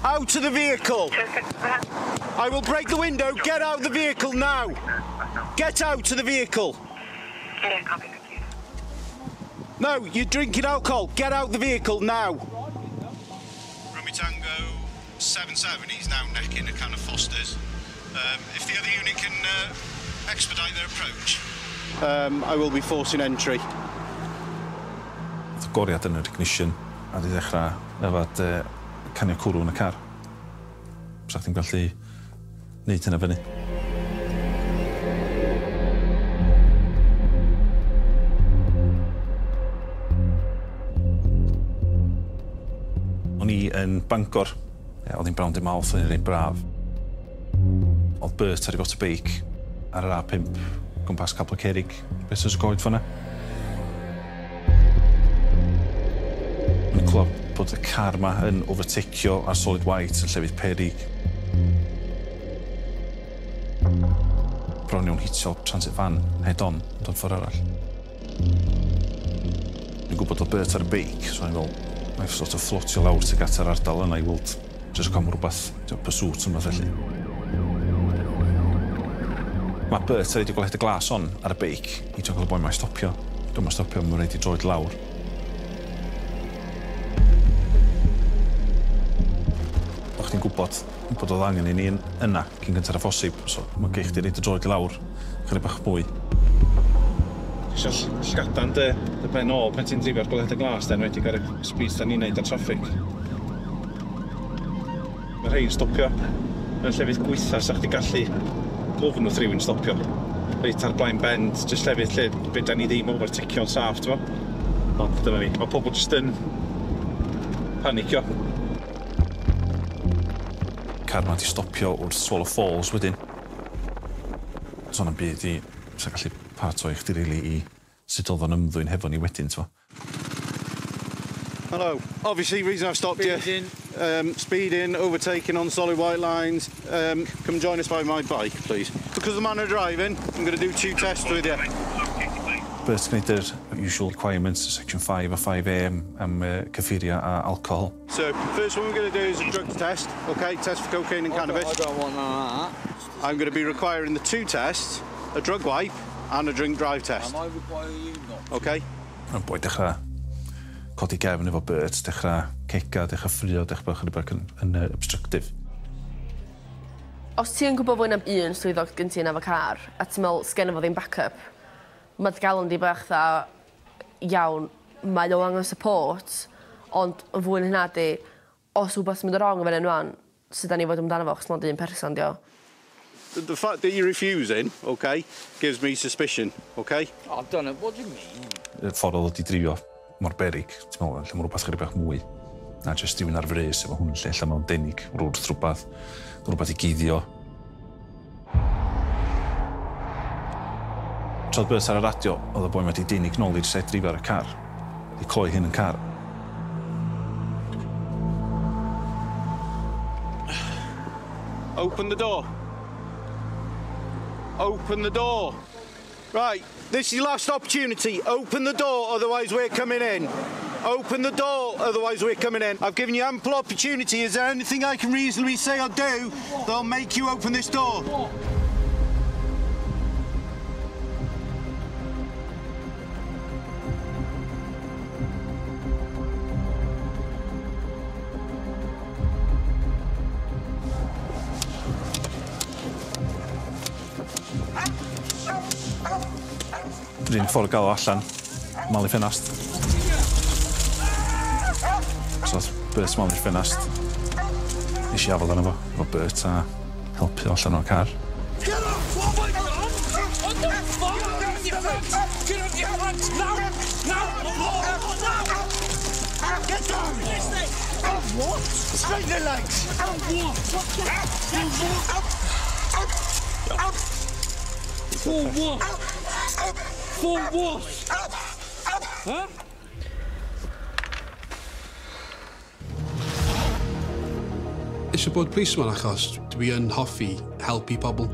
Out of the vehicle. I will break the window. Get out of the vehicle now. Get out of the vehicle. Yeah, copy. No, you're drinking alcohol. Get out of the vehicle now. Rummy Tango 77, he's now necking a can of Foster's. If the other unit can expedite their approach. I will be forcing entry. Goriad yn yr ignition a di ddechrau efo canio cwrw yn y car. Sa chdi'n gallu neud hynna fyny. O'n i yn Bangor. Oedd hi'n brawn dim mawrth yn ein braf. Oedd Bert ar ei got y beic ar yr A5 gwmpas Capel Curig, Betws-y-coed fyna. Yn clywed bod y car yma yn overtakeio ar solid white yn llefydd peryg. Bron iawn hitio transit van head-on, ond ffordd arall. Ni'n gwybod oedd Bert ar y beic, so ni'n fel, mae'n sort of fflotio lawr tuag at yr ardal yna i weld jyst o gam rhywbeth, pursuit yn fath felly. Mae Bert wedi gweld y glas on ar y beic i dwi'n gweld boi mae'n stopio. Dwi'n mae'n stopio, mae'n rhaid i droed lawr. O'ch chi'n gwybod bod oedd angen i ni yna cyn gyntaf y ffosib, so mae geich di reid y droed lawr, chydig bach mwy. Eisiau llgadan dy ben ôl pan ti'n drifio'r gweld y glas, den wedi gael y speed da ni'n neud ar traffig. Mae rhaid stopio yn llefydd gweitha sa chdi gallu glwfn wrth rhywun stopio. Reit ar blaen bend, jyst llefydd lle beth da ni ddim overtakio'n saff, ti'n mo? Ond dyna ni, mae pobl jyst yn panicio. Car ma di stopio wrth Swallow Falls wedyn. So na'n byd i, sa'n gallu pato i chdi rili i sut oedd o'n ymddwyn hefo ni wedyn, ti'n mo? Hello. Obviously, reason I've stopped you. Speeding, overtaking on solid white lines. Come join us by my bike, please. Because of the manner of driving, I'm going to do 2 tests with you. Bert gwneud yr usual requirements, section 5 a 5A am chyffuriau a alcohol. So, first one we're going to do is a drug test, OK? Test for cocaine and cannabis. I don't want none of that. I'm going to be requiring the 2 tests, a drug wipe and a drink drive test. Am I requiring you not? OK? Yn boi dechrau codi gefn efo Bert, dechrau cega, dechrau ffrio, dechrau chydig bach yn obstructive. Os ti'n gwybod fwy na un swyddog gen ti yn efo car, a ti'n meddwl sgen efo ddim backup, mae galon di bach dda iawn, mae o angen support, ond yn fwy na hynna di, os wbeth mynd yn wrong efo enwan, sydd da ni fod amdano fo, chos mae'n un person, dio. The fact that you're refusing, OK, gives me suspicion, OK? I've done it, what do you mean? Y ffordd oedd wedi drifio mor berig, ti'n meddwl, lle mae rhywbeth chydig bach mwy. Na jyst rhywun ar frys efo hwn, lle mae'n denig, wrth rhywbeth i gyddio. Trodd Bert ar y radio, oedd y boi wedi denig nôl i'r set drifio ar y car. I cloi hyn yn car. Open the door. Open the door. Right, this is your last opportunity. Open the door, otherwise we're coming in. Open the door, otherwise we're coming in. I've given you ample opportunity. Is there anything I can reasonably say or do that'll make you open this door? Yr un ffordd gael o allan, malu ffenast. So oedd Bert malu'r ffenast. Nes i afal arno fo, efo Bert a helpu o allan o'r car. Get off! Oh my God! What the fuck? Get on your front! Get on your front! Now! Now! Get down! What? Straighten your legs! For what? For what? Huh? Eisiau bod plismon achos dwi yn hoffi helpu pobl.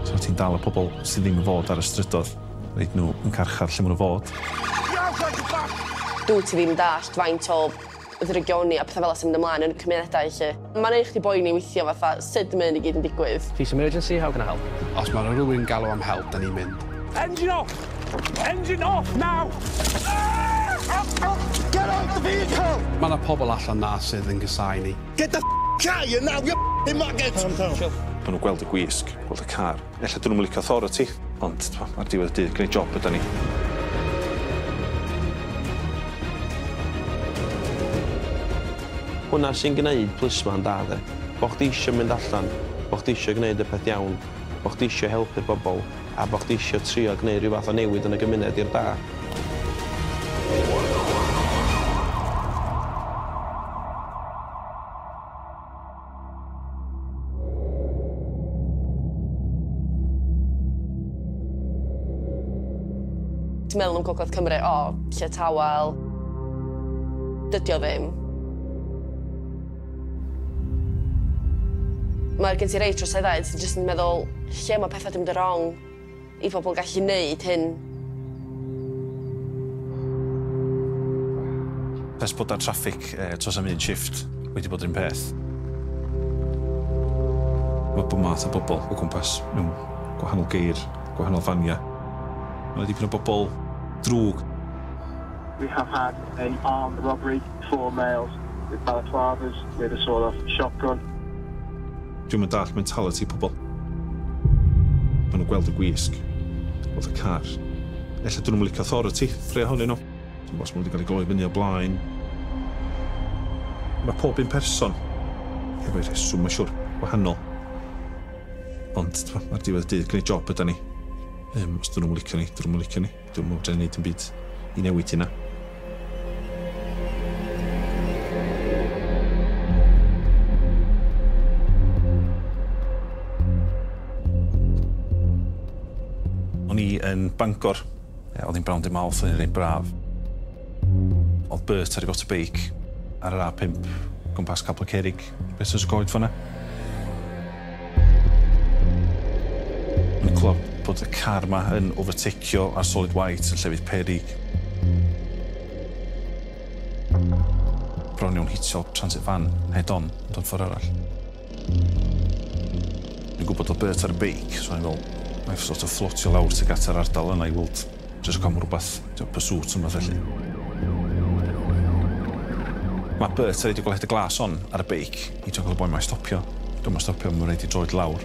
So ti'n dal y pobl sydd ddim yn fod ar y strydoedd, reid nhw yn carchar lle maen nhw fod. Dwi ti ddim dallt faint o y regioni a pethau fel sy'n mynd ymlaen yn y cymunedau lle. Mae'n ei chdi boeni weithio fatha sut mae'n i gyd yn digwydd. Peace emergency, how can I help? Os mae rhywun galw am help, da ni'n mynd. Engine off! Engine off now! Get out the vehicle! Mae yna pobl allan na sydd yn gysau ni. Get the car you now, you f***ing maggot! Maen nhw'n gweld y gwisg, gweld y car. Ella dyn nhw'n licio authority, ond ar diwedd y dydd, gwneud job ydyn ni. Hwna sy'n gwneud plismon da, de. Bo chdi eisiau mynd allan, bo chdi eisiau gwneud y peth iawn, bo chdi eisiau helpu'r bobl, a bo chdi eisiau trio gwneud rhyw fath o newid yn y gymuned i'r da. Ti'n meddwl am Gogledd Cymru, lle tawel, dydi o ddim. Mae'r gen ti rei troseddau, ti'n jyst yn meddwl lle mae pethau dim dy rong i pobl gallu neud hyn. Pes bod ar traffig tos am un shift wedi bod yn peth. Mae bod math o bobl o gwmpas mewn gwahanol geir, gwahanol fania. Mae dipyn o bobl drwg. We have had an armed robbery, 4 males with balaclavas with a sawed-off shotgun. Dwi'n dall mentality pobl. Maen nhw'n gweld y gwisg, gweld y car. Ella dyn nhw'n licio authority, ffreu ohonyn nhw. Dwi'n bos maen nhw wedi cael ei gloi fyny o blaen. Mae pob un person efo'i rheswm, mae'n siwr, wahanol. Ond ar diwedd dydd, gwneud job ydyn ni. Os dyn nhw'n licio ni, dyn nhw'n licio ni. Dwi'n mwyn dyn ni'n byd i newid hynna. O'n i yn Bangor. Oedd hi'n brawn dim mawth, oedd hi'n rhaid braf. Oedd Bert ar ei fot y beic ar yr A5, gwmpas Capel Curig, Betws-y-coed fyna. O'n i'n clywed bod y car yma yn overtakeio ar solid white yn llefydd peryg. Bron iawn hitio transit van head-on, yn dod ffordd arall. Ni'n gwybod oedd Bert ar y beic, so ni'n fel, mae'n sort of fflotio lawr tuag at yr ardal yna i weld jyst o gam rhywbeth, pursuit yma felly. Mae Bert ar wedi gweld y glas on ar y beic, i ti'n gweld boi mae'n stopio. Dwi'n mae'n stopio, mae'n rhaid i droed lawr.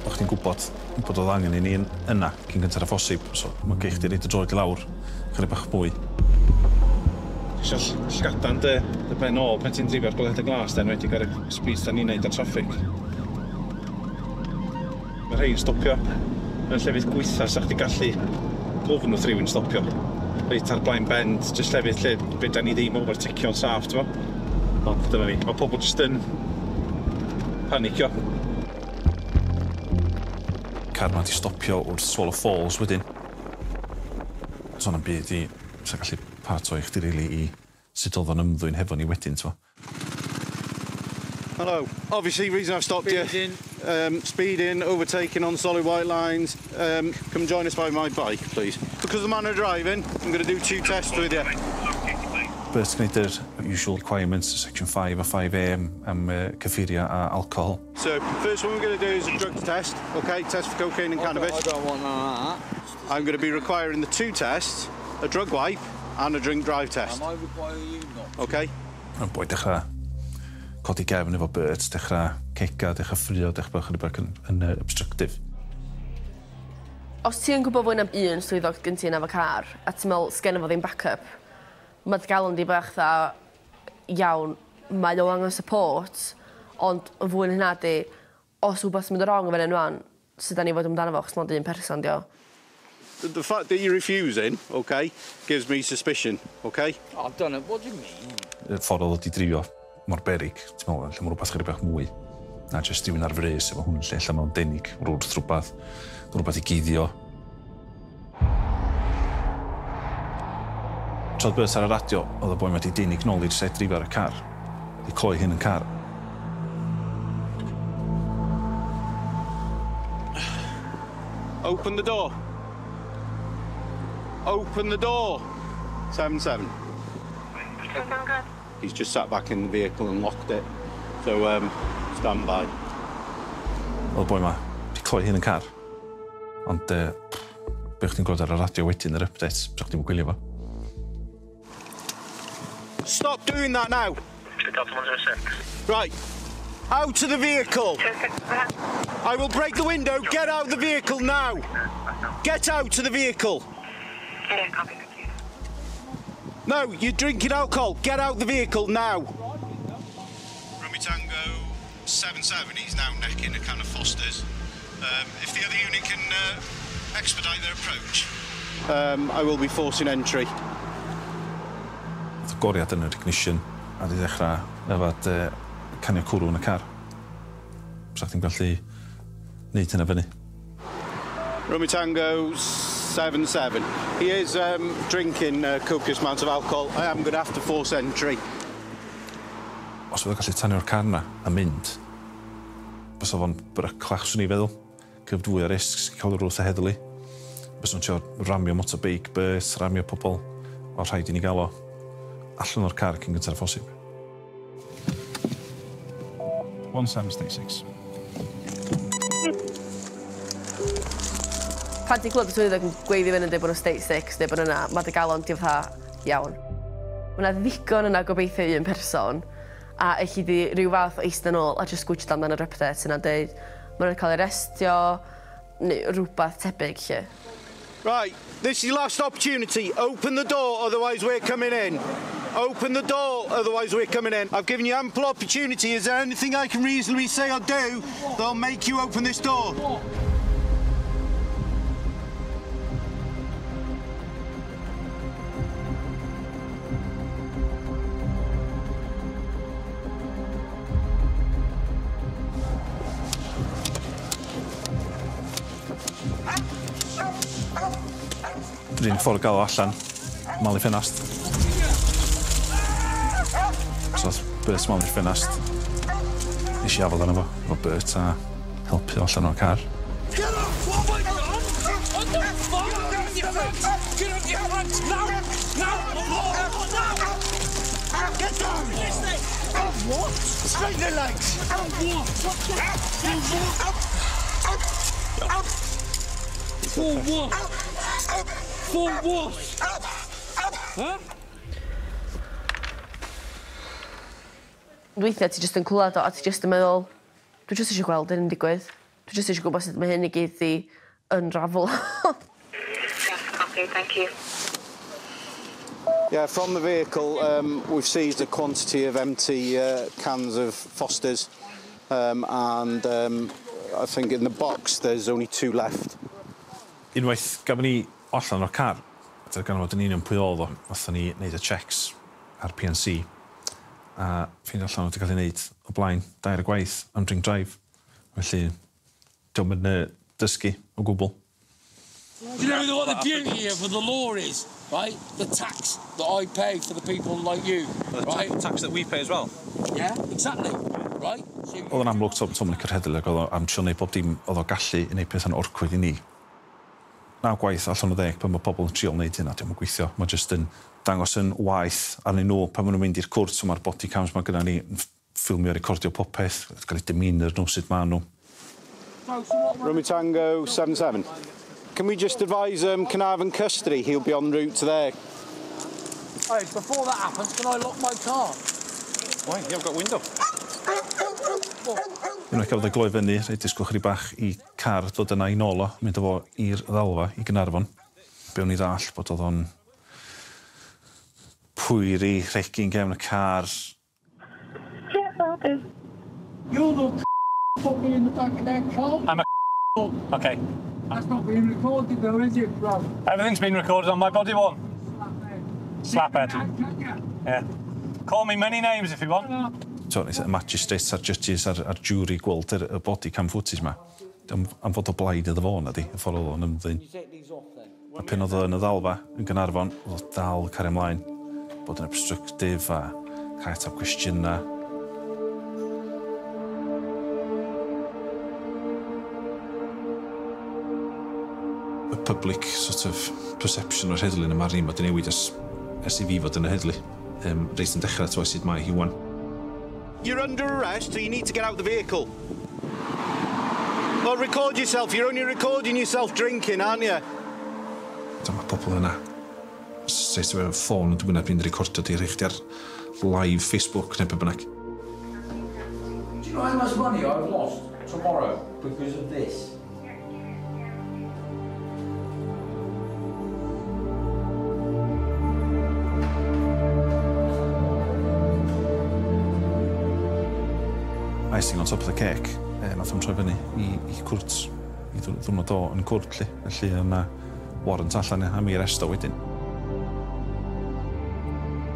O'ch ti'n gwybod bod oedd angen i ni yna cyn gyntaf a phosib, so mae geich chdi reid y droed i lawr, chydig bach mwy. Eisiau llgadan dy ben ôl pan ti'n drifio ar goleuad y glas, den wedi gael y speeds da ni'n neud ar traffig. Mae rhai'n stopio yn llefydd gweitha sa chdi gallu gofyn wrth rhywun stopio. Reit ar blaen bend, jyst llefydd lle be da ni ddim overtakio'n saff, ti'n fo? Ond dyma ni, mae pobl jyst yn panicio. Car ma di stopio wrth Swallow Falls wedyn. So na'n byd i sa gallu part o i chdi rili i sut oedd o'n ymddwyn hefo ni wedyn, t'mo? Hello. Obviously, reason I've stopped you. Speeding, overtaking on solid white lines. Come join us by my bike, please. Because of the manner of driving, I'm going to do 2 tests with you. Bert gwneud yr usual requirements, section 5 a 5A am chyffuriau a alcohol. So, first one we're going to do is a drug test, okay? Test for cocaine and cannabis. I don't want that. I'm going to be requiring the 2 tests, a drug wipe and a drink drive test. Am I requiring you not? Okay? Yn boi dechrau codi gefn efo Bert, dechrau cega, dechrau ffrio, dechrau bach yn obstructive. Os ti'n gwybod fwy am un swyddog gen ti yn efo car, a ti'n meddwl sgen efo ddim backup, mae galon di bach dda iawn, mae o angen support, ond yn fwy yn hynna di, os wbeth mynd o rong efo enwan, sydd da ni fod amdano fo, chos mae'n un person dio. The fact that you're refusing, okay, gives me suspicion, okay? I've done it, what do you mean? Y ffordd oedd wedi drifio mor berig, ti'n meddwl, lle mae rhywbeth chydig bach mwy. Na jyst rhywun ar frys efo hwn, lle mewn denig, wrth rhywbeth i gyddio. Troedd Bert ar y radio, oedd y boi wedi denig nôl i'r set drifio ar y car. I cloi hyn yn car. Open the door. Open the door. 7-7. He's just sat back in the vehicle and locked it. So, stand by. Wel, boi ma, di cloi hyn yn car. Ond, be chdi'n gwrdd ar y radio wedyn yr updates, so chdi'n gwylio fo. Stop doing that now. Right. Out of the vehicle. I will break the window. Get out of the vehicle now. Get out of the vehicle. No, you're drinking alcohol. Get out of the vehicle now. Rummy Tango 7-7, he's now necking a can of Foster's. If the other unit can expedite their approach. I will be forcing entry. Oedd goriad yn yr ignition a di ddechrau efad canio cwrw yn y car. Sa chdi'n gallu neud hynna fyny. Rummy Tango 7-7. He is drinking a copious amount of alcohol. I am going to have to force entry. Os byddai gallu tanio'r car yna a mynd, bys o'n beryglus swn i feddwl. Cyfd fwy o risgs, cael yr wrth a heddlu. Bys o'n tio ramio motorbike bus, ramio pobl. O rhaid i ni gael o allan o'r car cyn gyntaf ffosib. 1766. Pan ti'n clywed y swyddog yn gweiddi fyny yn dweud bod nhw'n state 6, neu bod yna, mae dy galon di fatha iawn. Mae yna ddigon yna gobeithio un person, a eich di rhyw fath o eistedd nôl a just gwyd dan yr update yna'n dweud mae nhw'n cael ei arestio neu rhywbeth tebyg lle. Right, this is your last opportunity. Open the door, otherwise we're coming in. Open the door, otherwise we're coming in. I've given you ample opportunity. Is there anything I can reasonably say or do that'll make you open this door? Yr un ffordd gael o allan, mal i ffenast. So oedd Bert mal i'r ffenast. Nes i afel arno fo, efo Bert a helpu allan o'r car. Get off! What have I done? What the fuck? Get on your hands! Get on your hands! Now! Now! Get down! What? Straighten your legs! For what? For what? Huh? Weithiau ti jyst yn clywed o, a ti jyst yn meddwl, dwi jyst eisiau gweld hyn yn digwydd. Dwi jyst eisiau gwybod sut mae hyn i gyd di unravel. Copy, thank you. Yeah, from the vehicle, we've seized a quantity of empty cans of Foster's, and I think in the box there's only 2 left. Unwaith gafon ni allan o'r car, dyna gan fod yn union pwy oedd o, fatha ni wneud y checks ar PNC, a ffeindio allan wedi cael ei wneud o blaen 2 gwaith am drink drive. Felly, diolch yn dysgu o gwbl. Do you know what the beauty of the law is, right? The tax that I pay for the people like you, right? The tax that we pay as well? Yeah, exactly, right? Oedd yn amlwg Tom yn cyrheddlu ac oedd o am trio wneud bob dim oedd o gallu i wneud peth yn orcwyd i ni. 9 gwaith allan o 10 pan mae pobl yn trio wneud hynna, diolch yn gweithio. Mae jyst yn dangos yn waith arnyn nhw pan maen nhw'n mynd i'r cwrs, so mae'r body cams mae gyda ni yn ffilmio, recordio popeth, gael ei demeanor nhw sut maen nhw. Rummy Tango 7-7. Can we just advise Carnarvon custody? He'll be en route to there. Hey, before that happens, can I lock my car? Why? You haven't got window. Unwaith gafodd y gloi fyny, rhaid disgwyl chydig bach i car dod yna i nôl o, mynd o fo i'r ddalfa i Gaernarfon. Be o'n i ddall bod oedd o'n pwyri, rhegin gefn y car. You're the fucking in the back of that car. I'm a okay. That's not being recorded though, is it, bro? Everything's been recorded on my body one. Slaphead. Yeah. Call me many names if you want. So, y magistrates a'r judges a'r jury gweld y body cam footage ma. Am fod o blaid iddo fo na di, y ffordd oedd o'n ymddyn. A pen oedd o yn y ddalfa yn Gaernarfon, oedd o dal cario ymlaen, bod yn obstructive a cael atab cwestiynau. Y public sort of perception o'r heddlu yn y marni mod i newid ers I fi fod yn y heddlu. Reis yn dechrau to sut mae hi wan. You're under arrest, so you need to get out the vehicle. Well, record yourself. You're only recording yourself drinking, aren't you? Mae pobl yna. Straight away ffôn yn dwi'n mynd recordio di reichdi ar live Facebook neu be bynnag. Do you know how much money I've lost tomorrow because of this? Icing on top of the cake, nath o'n troi fyny I cwrt, I ddwrnod o yn cwrt li. Felly yna warrant allan am I aresto wedyn.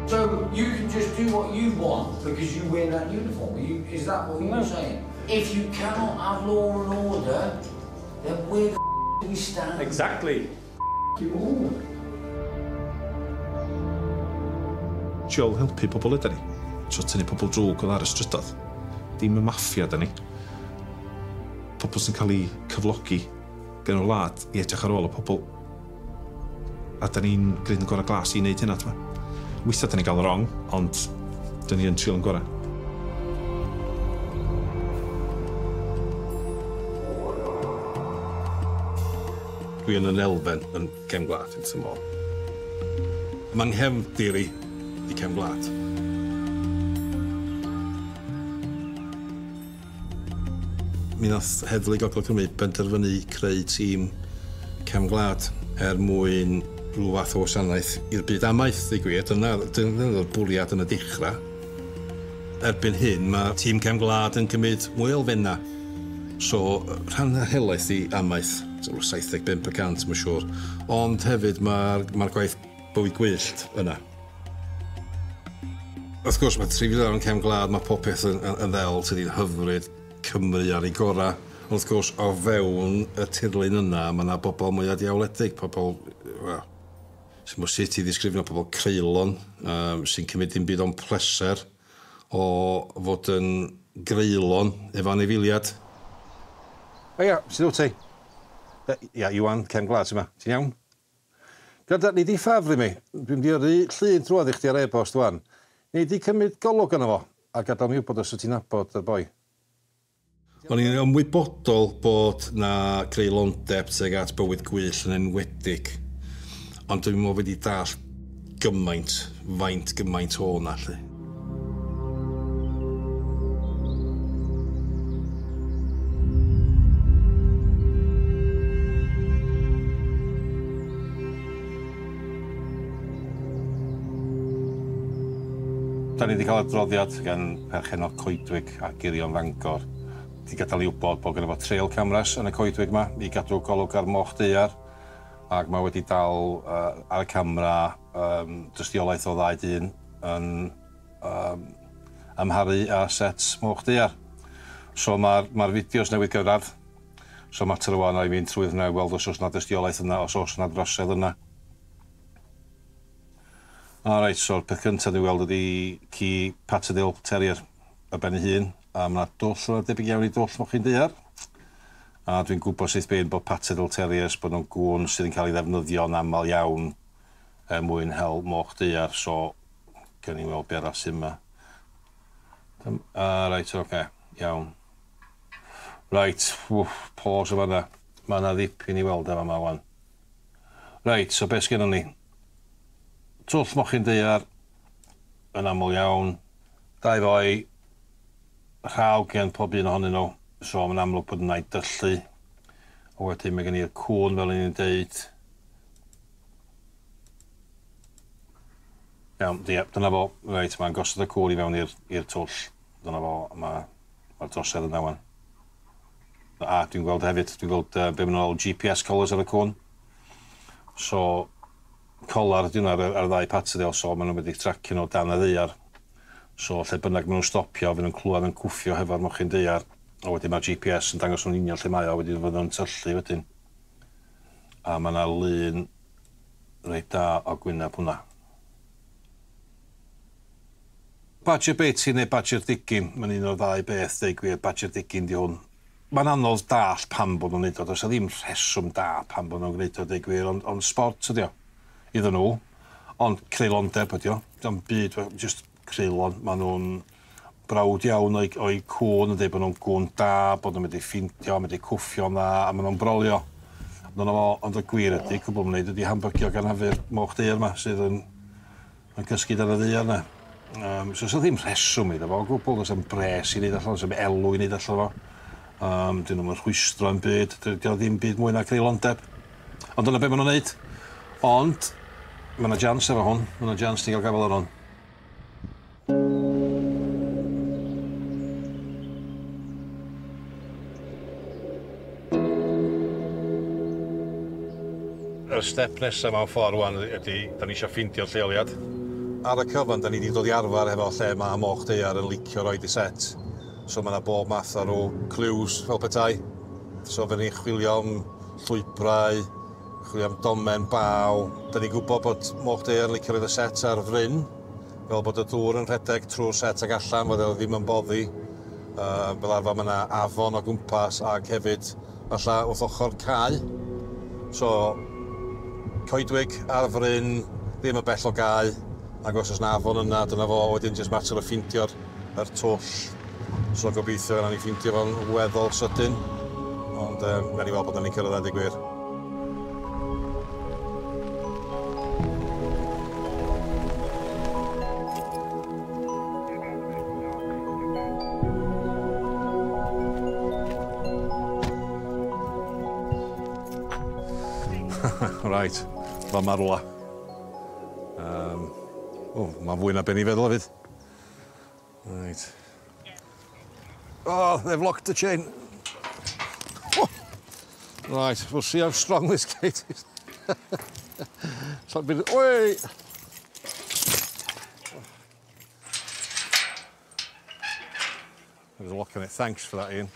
So you can just do what you want because you wear that uniform? Is that what you're saying? If you cannot have law and order, then where the do we stand? Exactly. You all. Joel helpu pobl ydyn ni. So tynnu pobl drwg oedd ar y strydodd. Dim y maffia da ni. Pobl sy'n cael ei cyflogi gan o'r wlad I edrych ar ôl y pobl. A da ni'n gwneud yn gorau glas I wneud hynna. Weithiau da ni'n gael wrong, ond da ni yn trial yn gorau. Dwi yn elfen yn cefn gwlad yn tymor. Mae'n nghefndir I cefn gwlad. Mi nath heddlu Gogledd Cymru benderfynu creu tîm cefn gwlad mwyn rhyw fath o wasanaeth i'r byd amaeth, I gwir. Dyna'r bwriad yn y dechrau. Erbyn hyn, mae tîm cefn gwlad yn cymryd mwy elfenna. So, rhan helaeth I amaeth, 75%, mae'n siŵr. Ond hefyd, mae'r gwaith bywyd gwyllt yna. Wrth gwrs, mae trefniadau yn cefn gwlad, mae popeth yn ddel sydd i'n hyfryd Cymru ar ei gorau. Wrth gwrs, o fewn y tirlun yna, mae yna bobl mwy diawledig, pobl, sy'n mwyn sut I ddisgrifio pobl creulon, sy'n cymryd dim byd o'n pleser o fod yn greulon efo anifiliad. Ia, sydd wyt ti? Ia, Iwan, cefn gwlad sy'n yma. Ti'n iawn? Gada, ni di ffafru mi. Dwi'n di yrru llun drwodd I chdi ar e-bost wan. Ni di cymryd golwg yna fo, a gadael mi wybod os wyt ti'n nabod y boi. O'n i'n ymwybodol bod na creulondeb tuag at bywyd gwyllt yn enwedig, ond dwi'n meddwl wedi dall gymaint o hwnna, lly. Da ni wedi cael adroddiad gan perchennog coedwig a gyrru'n Fangor. Di gadael I wybod bod gyda fo trail cameras yn y coedwig yma I gadw golwg ar moch daear. Ac mae wedi dal ar y camera dystiolaeth o ddau dyn yn amharu a set moch daear. So mae'r fideos newydd gyrraedd. So mater o wan o'i fynd trwy hynny weld os oes yna dystiolaeth yna, os oes yna drosedd yna. Alright, so'r peth cyntaf dwi'n weld ydi ci Patadil Terrier y ben ei hun. A mae yna dwll yn debyg iawn I dwll mochyn daear. A dwi'n gwybod sydd bein bod Patadil Terriers bod nhw'n gwn sydd yn cael ei ddefnyddio'n aml iawn mwyn hel moch daear. So, gen I weld be arall sy'n yma. Reit, oce, iawn. Reit, pause yma yna. Mae yna ddipyn I weld efo yma wan. Reit, so beth sgynnon ni? Twll mochyn daear yn aml iawn. Dau foi. Rhaw gen pob un ohonyn nhw, so mae'n amlwg bod yna I dyllu. A wedyn mae gen i'r cwn fel ni'n deud. Iawn, dyna fo, reit, mae'n gosod y cwn I fewn i'r twll. Dyna fo, mae'r drosedd yna wan. A dwi'n gweld hefyd, be maen nhw'n ôl GPS collars ar y cwn. So, collar ydy hwnna ar y ddau Patadil, so maen nhw'n wedi tracio nhw dan y ddaear. So, lle bynnag maen nhw'n stopio, fydd nhw'n clywed yn cwffio hefo'r mochyn daear. A wedyn mae GPS yn dangos nhw'n union lle mae o, wedyn fod nhw'n tyllu wedyn. A mae yna lun reit da o gwyneb hwnna. Badger beti neu badger digin, mae'n un o'r ddau beth, dweud gwir, badger digin di hwn. Mae'n anodd dall pam bod nhw'n neud o. Does ddim rheswm da pam bod nhw'n gwneud o, dweud gwir, ond sport ydi o. Iddyn nhw. Ond creulondeb ydi o. Do'n byd, just creulon. Maen nhw'n brawd iawn o'i cwn yn dweud bod nhw'n gwn da, bod nhw'n mynd i ffindio, mynd i cwffio na, a maen nhw'n brolio. Ond y gwir ydi, cwbl yn neud, ydi hambygio gan hafu'r moch deir yma sydd yn cysgu dan y ddeir yna. So ddim rheswm iddo fo, gwbl does am bres i wneud allan, does am elw i wneud allan fo. Dyn nhw'n rhwystro yn byd, dyn nhw ddim byd mwy na creulondeb. Ond dyna be maen nhw'n neud. Ond, mae yna jans efo hwn, mae yna jans i gael gafel ar hwn. Y step nesaf mewn ffordd rwan ydy, da ni eisiau ffeindio lleoliad. Ar y cyfan, da ni wedi dod i arfer efo lle mae moch deiar yn licio roed i set. So mae yna bob math ar o clues fel petai. So fe ni'n chwilio am llwybrau, chwilio am domen baw. Da ni'n gwybod bod moch deiar yn licio roed y set ar fryn, fel bod y dŵr yn rhedeg trwy'r set ag allan, bod e ddim yn boddi. Fel arfer mae yna afon o gwmpas ag hefyd falle wrth ochr cae. So, coedwig ar fryn, ddim y bell o gae, ac os oes na afon yna, dyna fo, wedyn jyst mater o ffeindio'r twll. So gobeithio yna ni ffeindio fo'n weddol sydyn, ond na ni weld bod ni'n cyrraedd i gwir. Right, fa marwla. Mae'n fwy na ben I feddwl hefyd. Right. Oh, they've locked the chain. Oh. Right, we'll see how strong this gate is. It's like been... Oi! There's a lock on it. Thanks for that, Ian.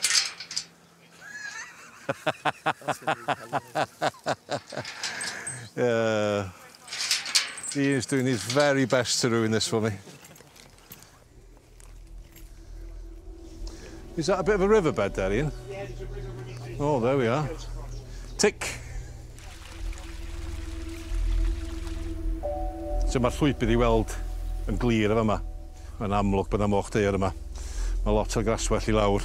Ian's doing his very best to ruin this for me. Is that a bit of a riverbed there, Ian? Oh, there we are. Tick. So mae'r llwybr I weld yn glir efo yma. Mae'n amlwg bod yna moch deiar yma. Mae lot o'r graswell I lawr.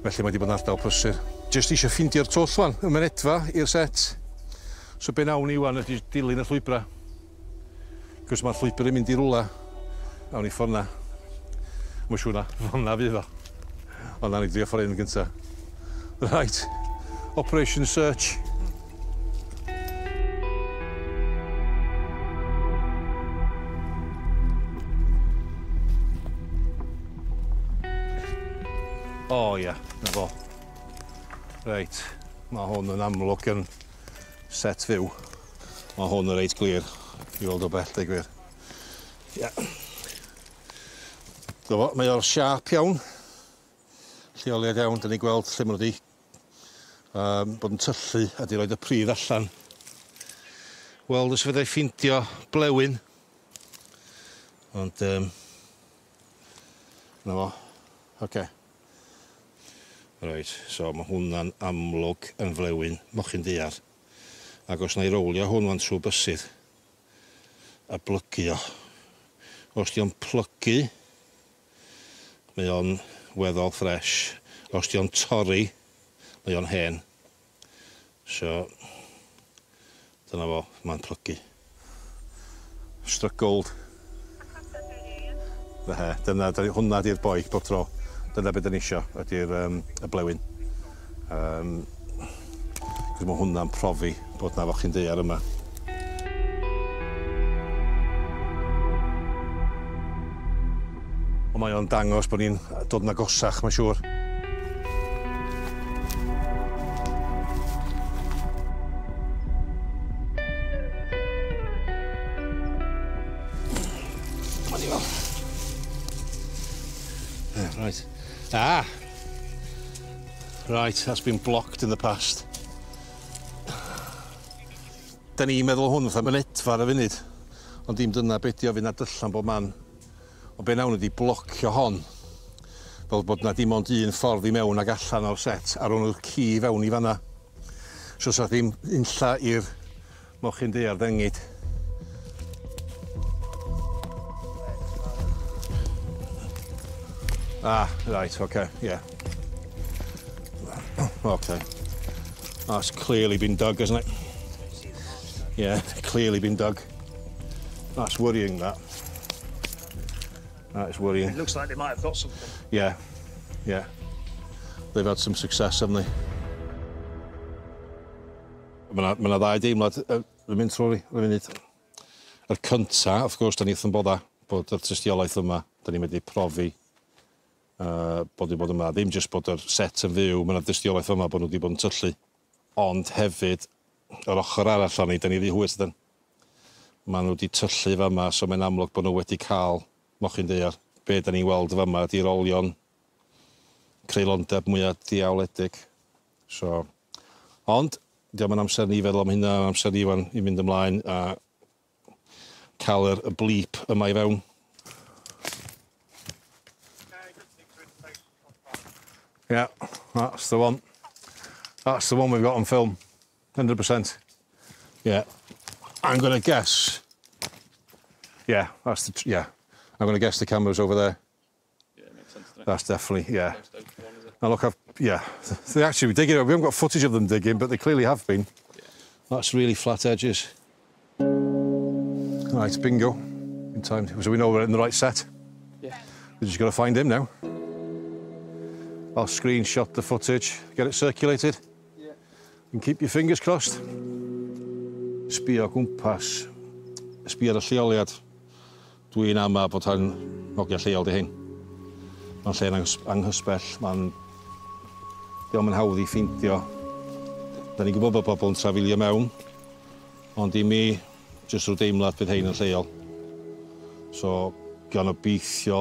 Felly mae wedi bod yn ardal prysur. Jyst eisiau ffeindio'r twll wan, y mynedfa i'r set. So be nawn ni wan ydy dilyn y llwybra. Cos mae'r llwybr yn mynd I rwla. Nawn ni ffordd na. Mae'n siŵr na, ffordd na fydd o. Ond nawn ni drio ffordd un gynta. Right, Operation Search. O ia, na fo. Reit, mae hwn yn amlwg yn set fyw. Mae hwn yn reit glir I weld o bell, deu gwir. Ia. Dyfo, mae o'r siap iawn. Lleoliad iawn, dyn ni gweld lle maen nhw wedi bod yn tyllu a di roed y pridd allan. Wel, os fyddai ffindio blewyn. Ond, na fo. Oce. Reit, so mae hwnna'n amlwg yn flewyn, mochyn deiar. Ac os na I rowlio hwnna'n trwy bysydd, a blygu o. Os di o'n plygu, mae o'n weddol ffres. Os di o'n torri, mae o'n hen. So, dyna fo, mae'n plygu. Struggled. Hwnna di'r boi bob tro. Dyna beth da ni isio, ydy'r y blewyn. Cos mae hwnna'n profi bod na fochyn deiar yma. Ond mae o'n dangos bod ni'n dod yn agosach, mae'n siŵr. Right. Ah! Right, that's been blocked in the past. Da ni'n meddwl hwn fatha mynedfa ar y funud, ond dim dyna beth I ofyn ar dyllan bob man. Ond be nawn ydi blocio hon. Fel bod na dim ond un ffordd i mewn ag allan o'r set, ar hwnnw'r ci fewn i fanna. So sa ddim unlla i'r mochyn daear ddengid. Right, okay, yeah. Okay. That's clearly been dug, isn't it? Yeah, clearly been dug. That's worrying, that. That is worrying. It looks like they might have got something. Yeah, yeah. They've had some success, haven't they? Mae yna ddau deimlad yn mynd trwy, yn munud. Yr cynta, wrth gwrs, da ni wrth yn bodda bod y tystiolaeth yma, da ni'n medru profi bod yma, ddim jyst bod yr set yn fyw, mae yna tystiolaeth yma bod nhw wedi bod yn tyllu. Ond hefyd, yr ochr arall o'n ni, da ni wedi hwys ydyn. Mae nhw wedi tyllu fama, so mae'n amlwg bod nhw wedi cael mochyn daear. Be da ni'n weld fama ydy'r olion creulondeb mwyaf diawledig. So, ond, diolch yn amser ni feddwl am hynna, amser ni fan i fynd ymlaen a cael y bleep yma i fewn. Yeah, that's the one. That's the one we've got on film. 100%. Yeah. I'm going to guess. Yeah, that's the... Yeah. I'm going to guess the camera's over there. Yeah, makes sense. That's definitely, yeah. Now look, yeah. They actually digging. We haven't got footage of them digging, but they clearly have been. Yeah. That's really flat edges. Right, bingo. In time. So we know we're in the right set. Yeah. We've just got to find him now. I'll screenshot the footage, get it circulated. Yeah. And keep your fingers crossed. Sbio gwmpas. Sbio ar y lleoliad. Dwi'n ama bod hyn hogia lleol di hyn. Mae'n lle'n anghysbell, diolch yn hawdd i ffeindio. Da ni'n gwybod bod bobl yn trafilio mewn, ond i mi, jyst rhyw deimlad bydd hein yn lleol. So, gan obeithio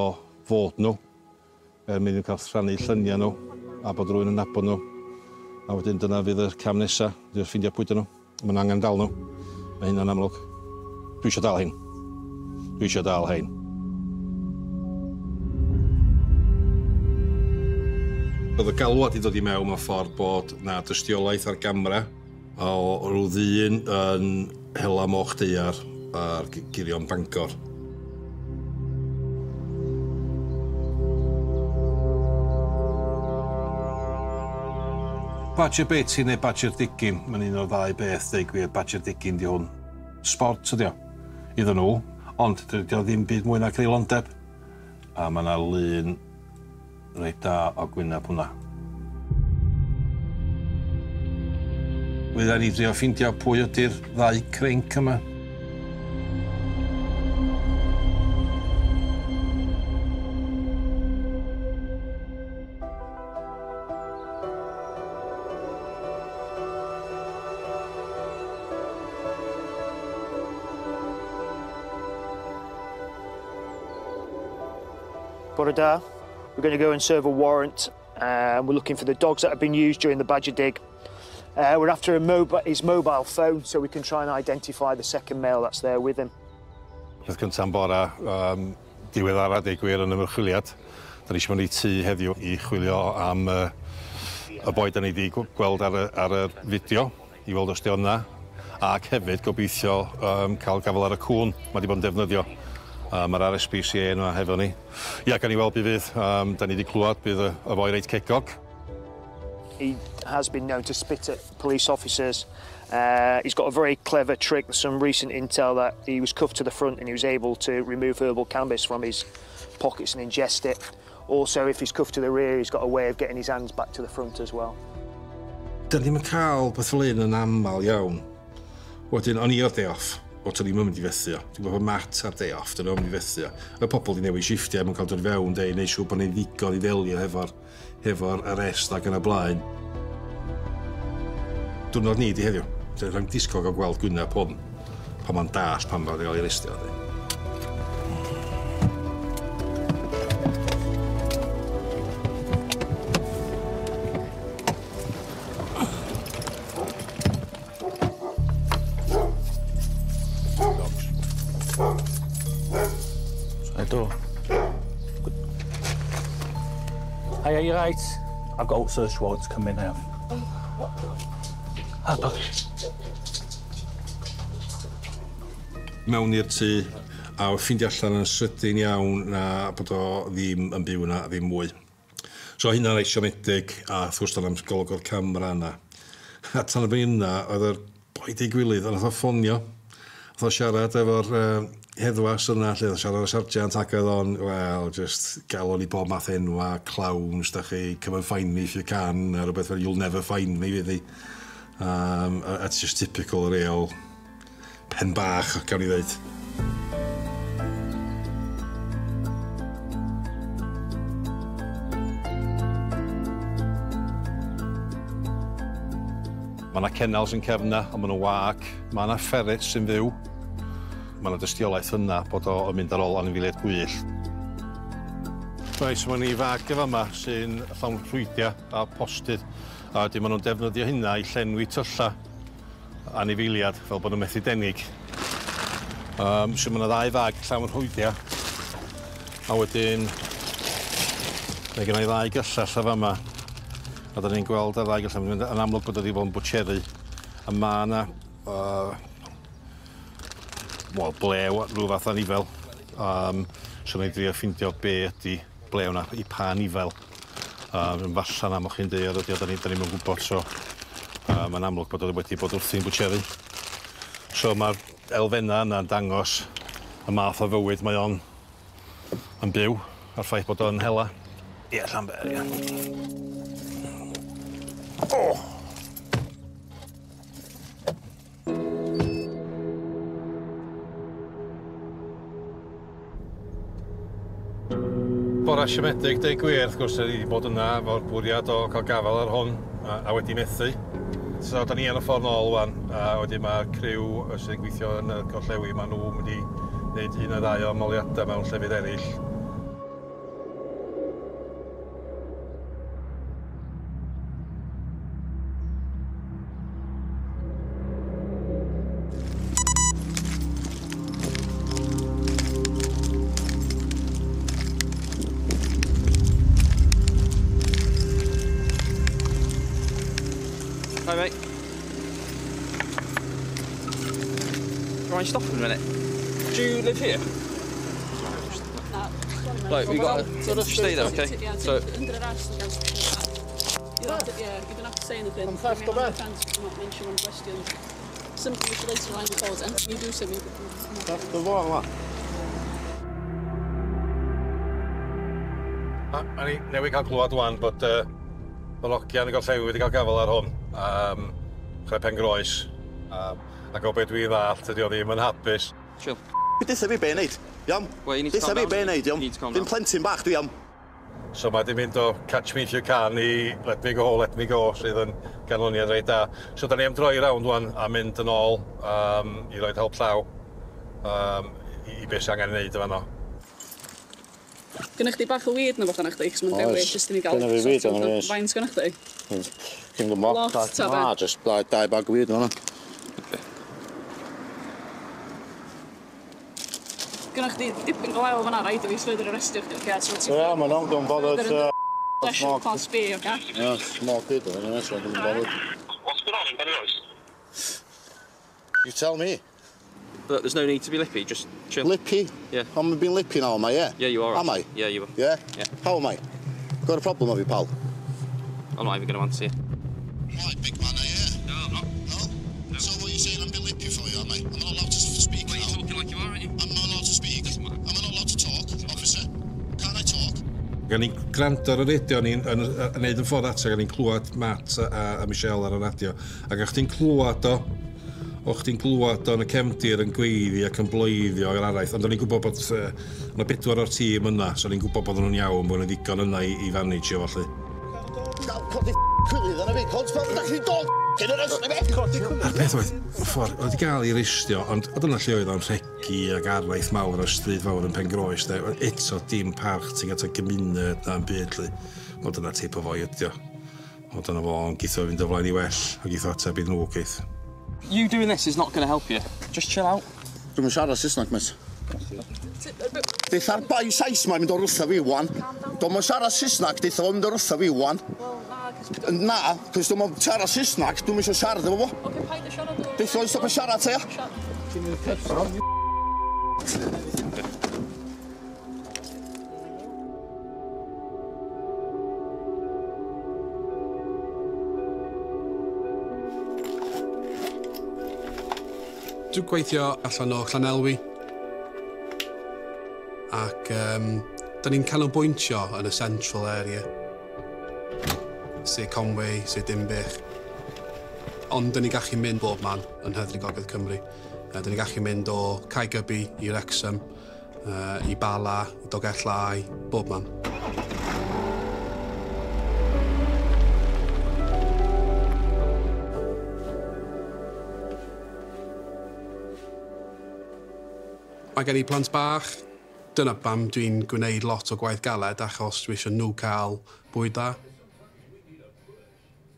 fod nhw, mynd nhw'n cael rhannu lluniau nhw, a bod rhywun yn nabod nhw. A wedyn dyna fydd y cam nesaf, dwi'n ffeindio pwy nhw. Mae'n angen dal nhw. Mae hynna'n amlwg. Dwi eisiau dal hyn. Dwi eisiau dal hein. Oedd y galwad i ddod i mewn mewn ffordd bod na dystiolaeth ar gamera o ryw ddyn yn hela moch daear ar girion Bangor. Badger beti neu badger digin, mae'n un o'r ddau beth, dweud gwir, badger digin di hwn. Sport ydi o, iddyn nhw, ond dydy o ddim byd mwy na creulondeb. A mae yna lun reit da o gwyneb hwnna. Wydda ni drio ffeindio pwy ydy'r ddau crenc yma. Bore da. We're going to go and serve a warrant. We're looking for the dogs that have been used during the badger dig. We're after his mobile phone so we can try and identify the second male that's there with him. Peth cynta'n bore, diweddara deg gwir yn ymwyrchwiliad. Da ni eisiau mynd i tŷ heddiw i chwilio am y boi da ni wedi gweld ar y fideo, i weld os di o'na. Ac hefyd gobeithio cael gafel ar y cwn, mae wedi bod yn defnyddio. Mae'r RSPCA yma hefo ni. Ia, gan i weld bydd fydd, da ni wedi clywed bydd y boi reit cegog. He has been known to spit at police officers. He's got a very clever trick. There's some recent intel that he was cuffed to the front and he was able to remove herbal cannabis from his pockets and ingest it. Also, if he's cuffed to the rear, he's got a way of getting his hands back to the front as well. Da ni'n cael beth fel un yn aml iawn. Wedyn, o'n i o'r day off. O, ta ni'n mynd i fethu o. Dwi'n gwybod Matt ar day off, dyn nhw'n mynd i fethu o. Y pobl di newid shiftiau, mae'n cael dod fewn, dweud, neu siw bod ni'n ddigon i ddelio hefo'r arrest ac yn y blaen. Diwrnod ni di heddiw. Rhaid disgog o gweld gwyneb hwn, pan mae'n dall pan mae'n gael ei arestio. Hey, are you right? I've got all search warrants coming out. Mewn i'r tŷ, a ffeindio allan yn sydyn iawn na bod o ddim yn byw na ddim mwy. So hynna'n reit siomedig, a thwrs dan am golwg o'r camera yna. A tan y byn yna, oedd yr boed ei gilydd, ond oedd o ffonio. Oedd o siarad efo'r heddwas yna, lle oedd o siarad o'r sargeant ac oedd o'n, wel, just galon i bob math enwa, clowns, da chi, come and find me if you can, a rhywbeth fel, you'll never find me, fydd hi. It's just typical real pen bach, gawn i ddeud. Mae yna kennel sy'n cefna, ond mae yna wag. Mae yna ferret sy'n fyw. Mae yna dystiolaeth yna bod o'n mynd ar ôl anifeiliaid gwyllt. Mae yna fag efo yma sy'n llawn rhwydiau a postydd. A wedyn maen nhw'n defnyddio hynna i llenwi tylla anifeiliad fel bod nhw'n methu denig. So mae yna ddau fag llawn rhwydiau. A wedyn mae gen i ddau gyllall efo yma. A da ni'n gweld y ddau gyllall, yn amlwg bod wedi bod yn bwtsheri. A mae yna blew rhyw fath anifel. So ni'n drio ffindio be ydy blew yna i pa anifel. Yn falla na mo chi'n deud, da ni'n gwybod. So mae'n amlwg bod wedi bod wrthi'n bwtsheri. So mae'r elfenna yna'n dangos y math o fywyd mae o'n yn byw, a'r ffaith bod o'n hela. Ie, Llanber, ie. Bora siomedig, dweud gwir, wrth gwrs, wedi bod yna efo'r bwriad o cael gafel ar hwn a wedi methu. So, da ni yn y ffordd nôl wan, a wedyn mae'r criw sy'n gweithio yn y gorllewi, maen nhw'n mynd i wneud un o ddau o ymoliadau mewn llefydd eraill. Hi mate. Right, stop for a minute. Do you live here? Right, we got to stay there, okay? So. Under arrest against. Yeah, you don't have to say anything. I'm fast to bed. Not mention one question. Simply which later line reports, and you do something. That's the one. A ni newydd cael clywed wan bod Logian y gorllewi wedi cael gafel ar hwn. Chreu pen groes. Ac o beth dwi'n ddall, tydi o ddim yn hapus. Chill. Ditha fi be neud, iawn? Ditha fi be neud, iawn? Fi'n plentyn bach dwi am. So mae di mynd o catch me if you can i let me go, sydd yn ganlyniad reit da. So da ni am droi rownd wan a mynd yn ôl i roed help llaw i beth sy'n angen neud efo. Gynnech chi bach o weed na bach yna chdi, cos mae'n dewis jyst i ni gael sort of faint gynnech chdi? Cyn gwmbo, just dau bag o weed yna. Gynnech chi dipyn go lew fan'na, rhaid i fi swyd yr arrestio chdi, oce? Ie, mae'n o'n gwmbo bothered. Session class B, oce? Ie, small kid, so I'm bothered. What's going on in Betws? You tell me. But there's no need to be lippy, just chill. Lippy? Yeah. I'm being lippy now, am I, yeah? Yeah, you are. Am I? Yeah, you are. Yeah? Yeah. How am I? Got a problem, have you, pal? I'm not even going to answer you. Right, big man, No, I'm not. No? So what are you saying I'm being lippy for you, am I? I'm not allowed to speak now. You're talking like you are, aren't you? I'm not allowed to speak. I'm not allowed to talk, officer. Can I talk? Gan ni'n gwrando ar y radio, ni'n neud yn ffordd ato, gan ni'n clywed Matt a Michelle ar y radio. Ac o'ch ti'n clywed o'n y cefndir yn gweiddi ac yn bloeddio o'r araith, ond o'n i'n gwybod bod yna 4 o'r tîm yna, so o'n i'n gwybod bod nhw'n iawn, bod nhw'n ddigon yna i fanage o felly. Codi cyrydd yna fi, cod fel da chi'n dod cyn yr ysgrif e? A'r peth oedd, ffordd, oedd i gael i ristio, ond oedd yna lle oedd o'n rhegi ac araith mawr ar stryd fawr yn Pengroes, eto dim parch ti'n gael gymuned na'n byd, oedd yna teip o foi ydio. Oedd yna fo yn geithio fynd o flaen i well, a geithio ateb i'n nhw geith. You doing this is not going to help you. Just chill out. Dwi'n mynd siarad Saesneg, miss. Deitha'r bai Sais mae'n mynd o'r wrtha fi wan. Dwi'n mynd siarad Saesneg, deitha fo'n mynd o'r wrtha fi wan. Na, cos dwi'n mynd siarad Saesneg, dwi'n mynd eisiau siarad efo fo. Oce, paid y siarad o. Deitha fo'n stopio siarad te, ia? Dwi'n gweithio allan o Llinell fi. Ac da ni'n canolbwyntio yn y central area. Sef Conway, sef Dimbych. Ond da ni'n gallu mynd bob man yn heddlu Gogledd Cymru. Da ni'n gallu mynd o Caergybi i Wrexham, i Bala, i Dolgellau, bob man. Mae gen I plant bach. Dyna pam dwi'n gwneud lot o gwaith galed achos dwi eisiau nhw cael bwyd da.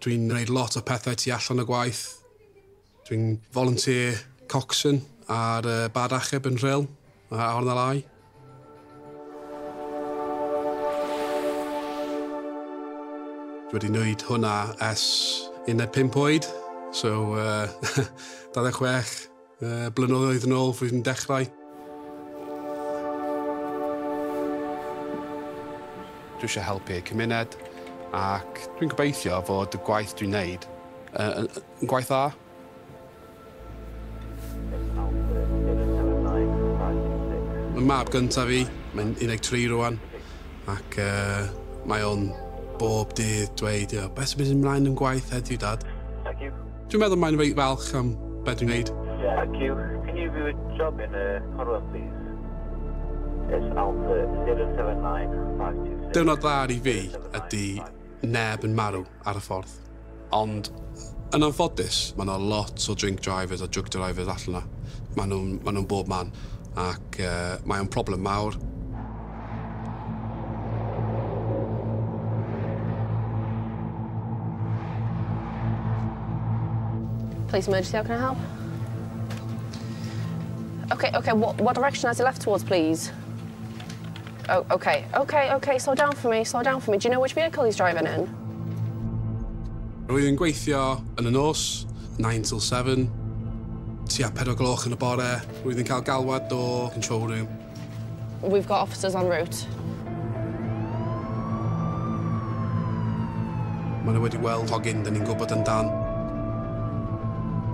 Dwi'n gwneud lot o pethau tu allan o gwaith. Dwi'n volunteer coxswain ar bad achub yn Rhyl, a Arna Lai. Dwi wedi gwneud hwnna ers 15 oed, so 26 blynyddoedd yn ôl fydd yn dechrau. Dwi eisiau helpu y cymuned, ac dwi'n gobeithio fod y gwaith dwi'n wneud yn gwaith dda. Mae mab gyntaf fi, mae'n 13 rwan, ac mae o'n bob dydd dweud, beth sy'n mynd ymlaen yn gwaith heddiw, Dad? Dwi'n meddwl mae'n reit falch am beth dwi'n wneud. Thank you. Can you view a job in Corwell, please? It's Alpha 079526. Diwrnod dda i fi ydy neb yn marw ar y ffordd. Ond yn anffodus, mae yna lot o drink drivers a drug drivers allan yna. Mae nhw'n bob man, ac mae o'n problem mawr. Police emergency, how can I help? Okay, what direction has he left towards, please? Oh, okay, slow down for me. Do you know which vehicle he's driving in? Rwy'n yn gweithio yn y nos, 9 till 7, tua 4 gloch yn y bore. Rwy'n yn cael galwad o control room. We've got officers en route. Mae nhw wedi weld hogyn da ni'n gwybod yn dan.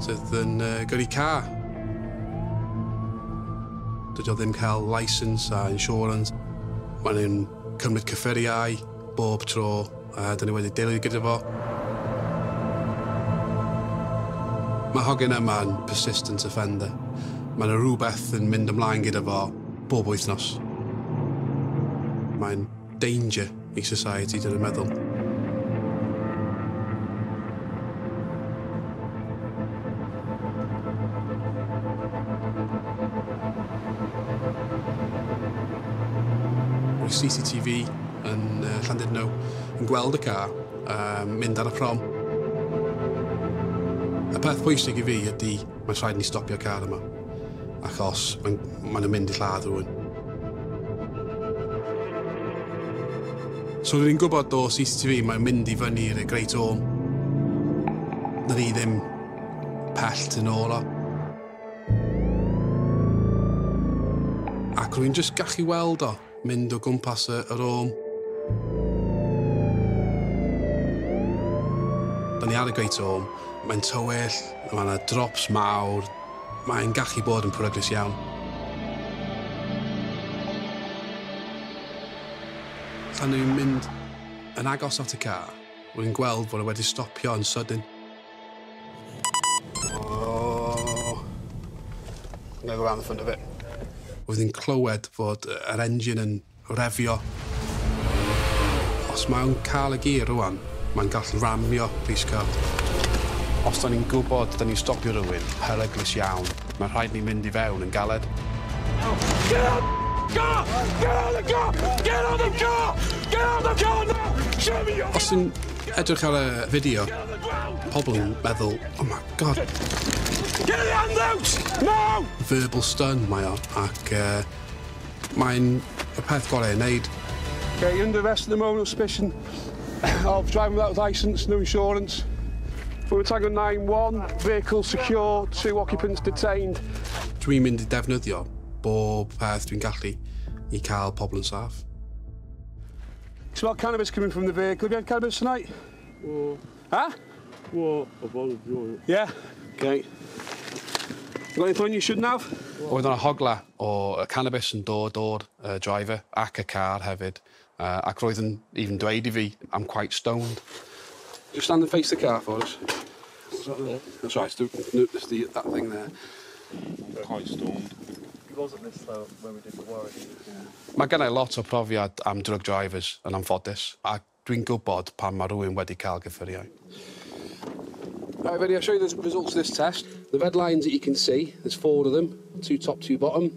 Sydd yn gyrru car. Dydy o ddim cael licence a insurance. Mae nhw'n cymryd chyffuriau bob tro, a da ni wedi dilyn gyda fo. Mae hogyn yma'n persistent offender. Mae yna rhywbeth yn mynd ymlaen gyda fo bob wythnos. Mae'n danger i society, dyn nhw'n meddwl. CCTV yn Llandudno yn gweld y car mynd ar y prom. Y peth pwysig I fi ydy mae'n rhaid ni stopio'r car yma, achos mae'n mynd I lladd rhywun. So rwy'n gwybod o CCTV mae'n mynd I fyny i'r Great Orme. Na ni ddim pell yn ôl o. Ac rwy'n just gallu weld o mynd o gwmpas yr Orme. Da ni ar y Great Orme, mae'n tywyll, mae yna drops mawr, mae'n gallu bod yn peryglus iawn. Tan ni'n mynd yn agos at y car, rwy'n gweld fod e wedi stopio yn sydyn. Oh. I'm going to go around the front of it. Rwy'n clywed fod yr engine yn refio. Os mae'n cael y gir rwan, mae'n gallu ramio police car. Os da ni'n gwybod da ni'n stopio rhywun, peryglus iawn, mae'n rhaid ni mynd I fewn yn galed. Get out! Car! Get out of the car! Get out of the car! Get out of the car now! Show me your... Os ti'n edrych ar y fideo, pobl yn meddwl, oh my god. Get the hand out! No! Verbal stun mae o, ac Mae'n y peth gorau i wneud. Okay, under arrest at the moment of suspicion of driving without licence, no insurance. We're tagging 9-1, vehicle secure, 2 occupants detained. Dwi'n mynd i defnyddio bob peth dwi'n gallu I cael pobl yn saff. Smell cannabis coming from the vehicle. Have you had cannabis tonight? Huh? Yeah. Okay. You got anything on you shouldn't have? Oedd yna hogla o cannabis yn dod o'r driver ac y car hefyd. Ac roedd yn even dweud I fi, I'm quite stoned. Just stand and face the car for us. That's right, that thing there. Quite stoned. It wasn't this though when we did the warrant. Mae gennau lot o profiad am drug drivers yn anffodus, a dwi'n gwybod pan mae rhywun wedi cael chyffuriau. Right, Eddie, I'll show you the results of this test. The red lines that you can see, there's 4 of them, 2 top, 2 bottom.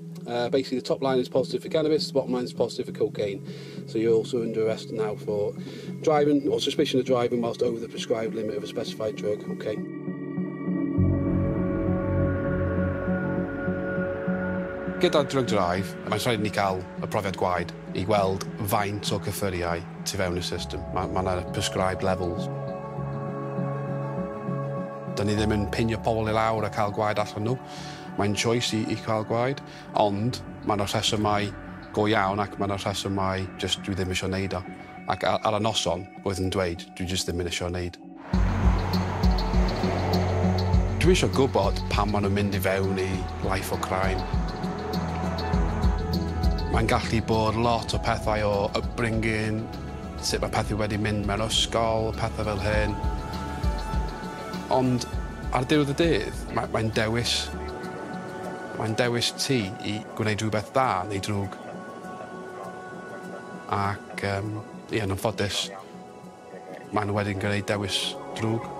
Basically, the top line is positive for cannabis, the bottom line is positive for cocaine. So you're also under arrest now for driving, or suspicion of driving whilst over the prescribed limit of a specified drug, okay? Gyda drug drive, mae'n rhaid ni cael y profiad gwaed I gweld faint o chyffuriau tu fewn y system. Mae yna prescribed levels. Dyn ni ddim yn pinio pobl I lawr a cael gwaed allan nhw. Mae'n choice I cael gwaed, ond mae'n rhesymau go iawn ac mae'n rhesymau just dwi ddim eisiau wneud o. Ac ar y noson, oedd yn dweud, dwi just ddim yn eisiau wneud. Dwi eisiau gwybod pan maen nhw'n mynd I fewn I life o crime. Mae'n gallu bod lot o pethau o upbringing, sut mae pethau wedi mynd mewn ysgol, pethau fel hyn. Ond ar diwedd y dydd, mae'n dewis. Mae'n dewis ti I gwneud rhywbeth dda neu drwg. Ac, yn anffodus, mae'n wedyn gwneud dewis drwg.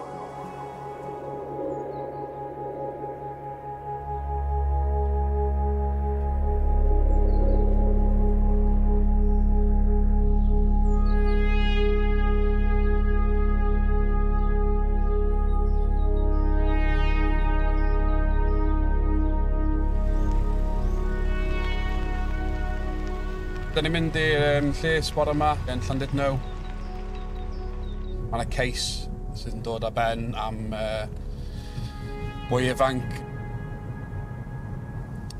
Dyn ni'n mynd i'r lles bore yma yn Llandudno. Mae yna case sydd yn dod â ben am bwy ifanc.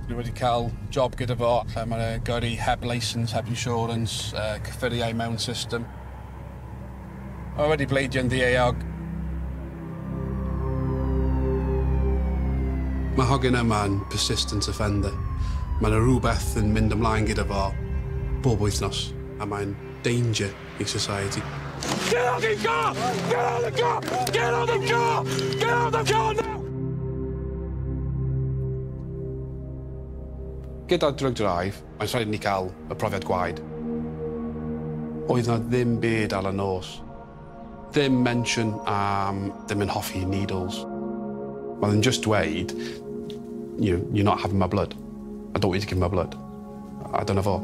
Dwi wedi cael job gyda fo, lle mae'n gyrru heb licence, heb insurance, chyffuriau mewn system. Mae wedi bleidio'n ddi-eog. Mae hogyn yma'n persistent offender. Mae yna rhywbeth yn mynd ymlaen gyda fo bob wythnos, a mae'n danger I society. Get out of the car! Get out of the car! Get out of the car! Get out of the car now! Gyda drug drive, mae'n rhaid ni cael y profiad gwaed. Oedd na ddim byd ar y nos. Ddim mention am ddim yn hoffi needles. Oedd yn just dweud, you're not having my blood. I don't want you to give me my blood. A dyna fo.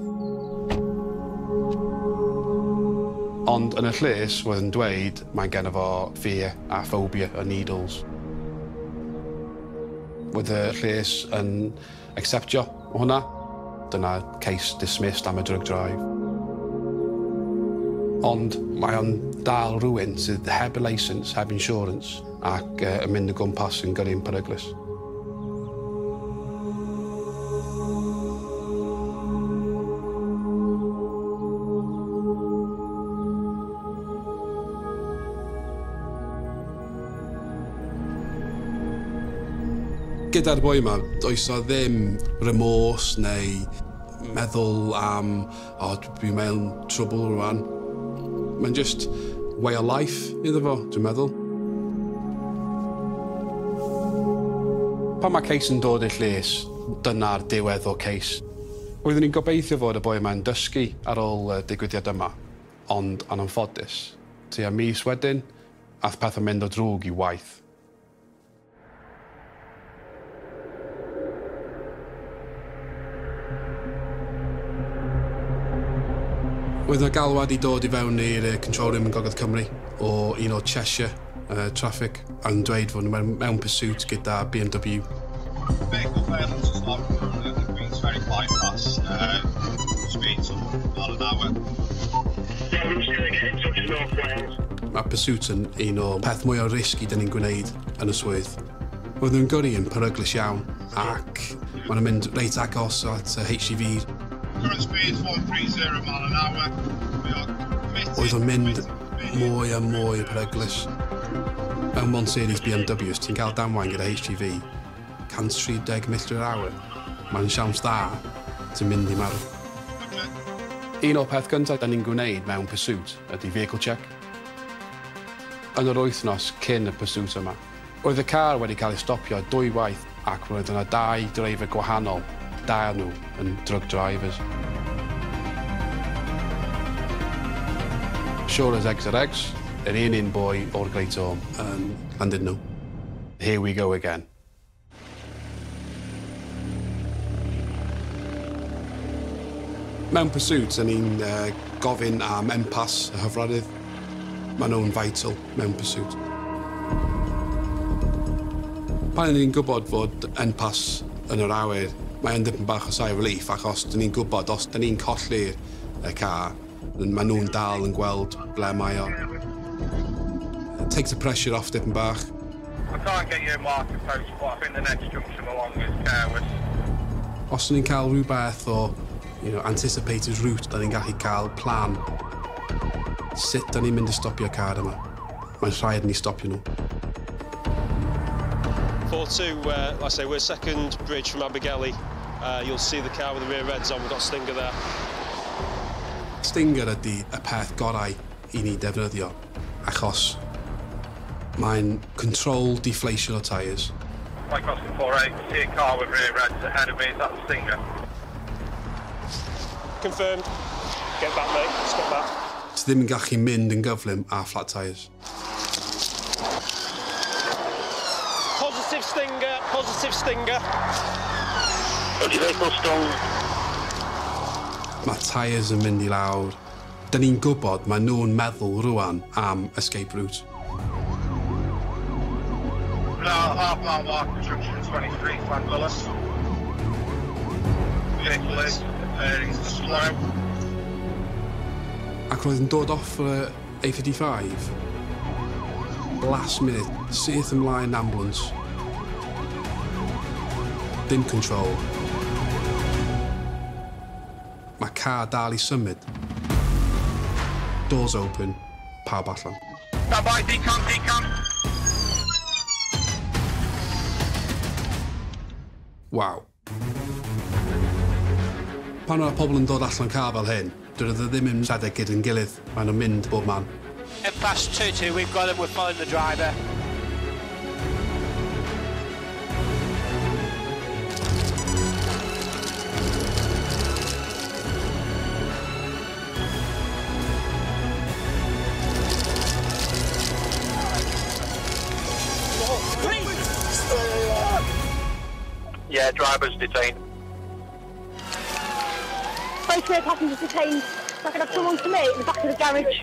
Ond yn y lles, oedd yn dweud, mae gen fo fear a phobia o needles. Oedd y lles yn acceptio o hwnna. Dyna case dismissed am y drug drive. Ond mae o'n dal rhywun sydd heb y licence, heb insurance, ac yn mynd y gwmpas yn gyrru'n peryglus. Gyda'r boi yma, does o ddim remorse neu meddwl am, dwi'n mewn trwbl rwan. Mae'n just way of life iddo fo, dwi'n meddwl. Pan mae case yn dod i'r lles, dyna'r diwedd o case. Wyddwn ni'n gobeithio fod y boi yma'n dysgu ar ôl y digwyddiad yma, ond yn anffodus. Tua mis wedyn, ath pethau mynd o drwg I waith. Oedd yna galwad I dod I fewn i'r control room yn Gogledd Cymru o un o Cheshire traffic a'n dweud fod nhw mewn pursuit gyda BMW. Vehicle failed to stop, the Queen's Ferry bypass. Mae pursuit yn un o peth mwy o risgi dyn ni'n gwneud yn y swydd. Roedd nhw'n gyrru yn peryglus iawn ac maen nhw'n mynd reit agos at HGV. Current speed 430 mile an hour. Oedd yn mynd mwy a mwy peryglus. Mewn mon series BMWs, ti'n cael damwain gyda HGV 130 milltir yr awr. Mae'n siawns dda, ti'n mynd i marw. Un o'r peth gyntaf da ni'n gwneud mewn pursuit ydy vehicle check. Yn yr wythnos cyn y pursuit yma, oedd y car wedi cael ei stopio 2 waith ac roedd yna 2 driver gwahanol, 2 nhw yn drug drivers. Sure as eggs are eggs, yr un boi o'r Great Dio'm yn Llandudno. Here we go again. Mewn pursuit, yn ni'n gofyn am empas y hyfradydd. Maen nhw'n vital mewn pursuit. Pan ni'n gwybod fod empas yn yr awyr, mae'n dipyn bach o sigh of relief, achos dyn ni'n gwybod os dyn ni'n colli'r car, maen nhw'n dal yn gweld ble mae o. It takes the pressure off dipyn bach. I can't get you a marker post, but I think the next junction along is careless. Os ni'n cael rhywbeth o anticipated route, da ni'n gallu cael plan. Sut da ni'n mynd i stopio'r car yma? Mae'n rhaid ni stopio nhw. 4-2, like I say, we're second bridge from Abergele. You'll see the car with the rear reds on, we've got Stinger there. Stinger ydy y peth gorau i ni defnyddio, achos mae'n control deflation o tyres. Right crossing 4-8, see a car with rear reds ahead of me, is that the Stinger? Confirmed. Get back, mate, stop that. Ti ddim yn gallu mynd yn gyflym a flat tyres. Positive Stinger, positive Stinger. Body vehicle strong. Mae tyres yn mynd i lawr. Dyn ni'n gwybod mae nhw'n meddwl rwan am escape route. Half mile mark, junction 23, Llanvillas. Vehicle is, bearings are slow. Ac roedd yn dod off yr A55. Last minute, syth ymlaen ambulance. Dim control. Mae car dal i symud. Doors open, pawb allan. Stand by, decon, decon. Waw. Pan oedd pobl yn dod allan car fel hyn, dydw i ddim yn rhedeg gyda'n gilydd. Maen nhw'n mynd bob man. Past 2-2, we've got him, we're following the driver. Yeah, driver's detained. Both rear passengers detained. So I can have someone to me in the back of the garage.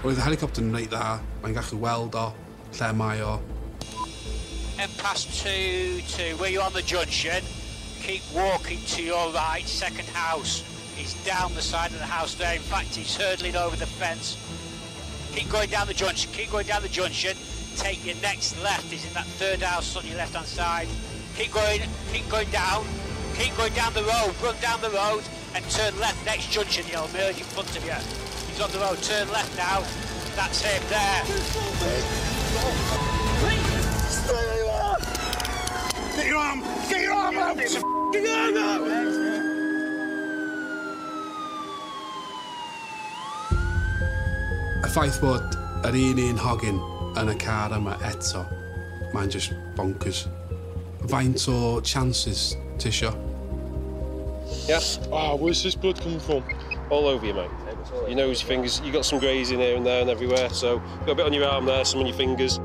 Roedd y helicopter yn reit dda. Mae'n gallu weld o, lle mae o. Past 2-2, where you on the junction, keep walking to your right, second house. He's down the side of the house there. In fact, he's hurdling over the fence. Keep going down the junction, keep going down the junction. Take your next left, he's in that third house on your left-hand side. Keep going down the road, run down the road and turn left next junction, he'll emerge in front of you. He's on the road, turn left now. That's him there. Stay where you are! Get your arm! Get your arm out! Get your arm out! Y ffaith bod yr un hogyn yn y car yma eto, mae'n just bonkers. Faint o chances ti isio? Yeah. Oh, where's this blood coming from? All over you, mate. Your nose, your fingers. You got some grazing here and there and everywhere, so you've got a bit on your arm there, some on your fingers.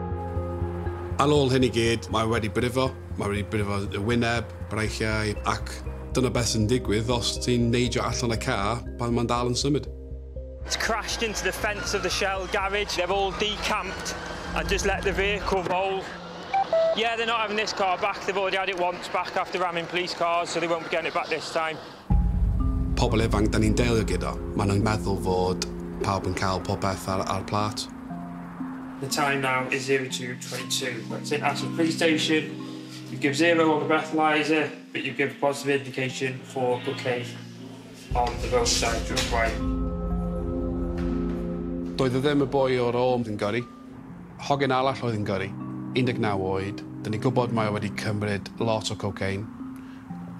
Ar ôl hyn I gyd, mae wedi brifo. Mae wedi brifo y wyneb, breichiau, ac dyna beth sy'n digwydd os ti'n neidio allan y car pan mae'n dal yn symud. It's crashed into the fence of the Shell garage. They've all decamped and just let the vehicle roll. Yeah, they're not having this car back. They've already had it once back after ramming police cars, so they won't be getting it back this time. Pobl ifanc da ni'n delio gyda, maen nhw'n meddwl fod pawb yn cael popeth ar plat. The time now is 02:22. That's it at the police station. You give 0 on the breathalyser, but you give a positive indication for cocaine on the roadside drug right. Doedd ddim y boi o'r Ôl yn gyrru. Hogyn arall oedd yn gyrru, 19 oed. Da ni'n gwybod mae o wedi cymryd lot o cocaine.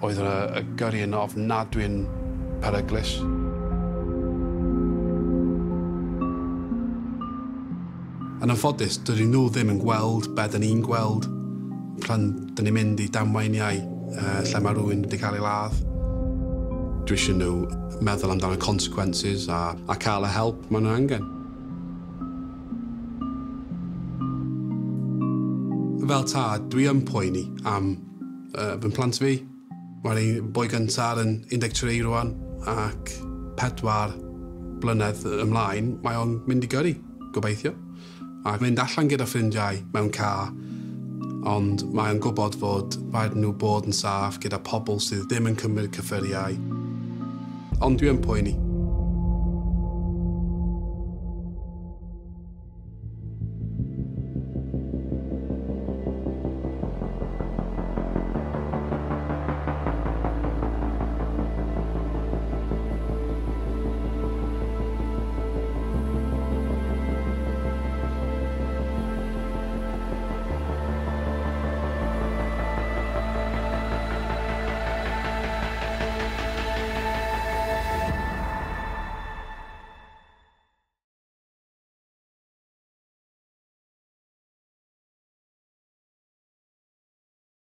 Oedd y gyrru yn ofnadwy yn peryglus. Yn anffodus, dydyn nhw ddim yn gweld be da ni'n gweld pan da ni'n mynd i damwainiau lle mae rhywun wedi cael ei ladd. Dwi eisiau nhw meddwl amdano consequences a cael y help maen nhw angen. Fel tad, dwi yn poeni am fy plant fi. Mae'r boi gyntaf yn 13 rwan ac 4 blynedd ymlaen mae o'n mynd i gyrru, gobeithio. Ac mynd allan gyda ffrindiau mewn car, ond mae o'n gwybod fod rhaid nhw bod yn saff gyda pobl sydd ddim yn cymryd cyffuriau. Ond dwi yn poeni.